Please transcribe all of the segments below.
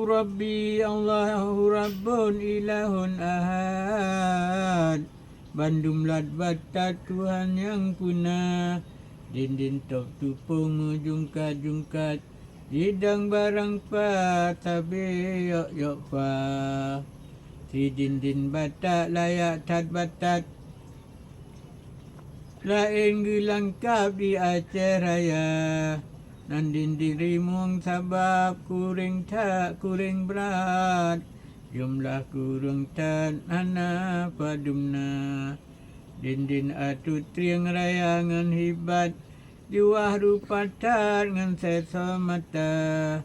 Rabbi Allahu Rabbun Ilahun Ahad. Bandum lat batat Tuhan yang punah. Din tok tupung jungkat Didang barang pa tabe yok pa. Si din batat layak tat batat. Lain gelangkap di Aceh Raya. Nandin dirimuang sabab kuring berat. Jumlah kurang tan anak padumna. Din atut triang raya ngan hibat. Juah rupa tat ngan seso mata.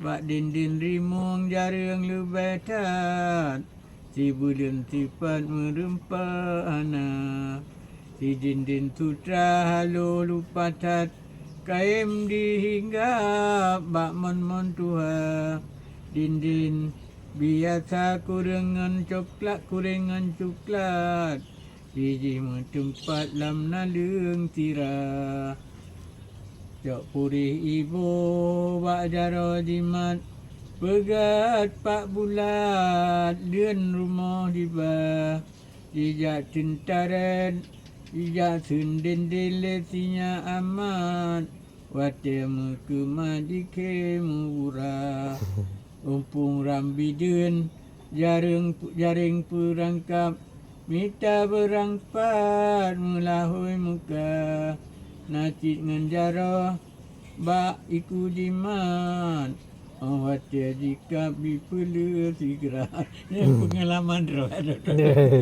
Bak din rimuang jaring lebih tat. Si bulan sifat merempah anak. Si din sutra halo lupa tat. Kaim dihinggap bak mon tuha. Din biasa kurengan coklat. Biji tempat lam nalung tira. Jok purih ibu bak jaro jimat. Pegat pak bulat dien rumah diba. Jijak tentaren. Ijak sundin dilesinya amat. Watemu kemadike murah. Umpung rambi dun. Jaring perangkap. Mita berangpat melahui muka. Nacik ngan jaro. Bak iku jimat. Watia jika bipelu sigera. Ini pengalaman roh.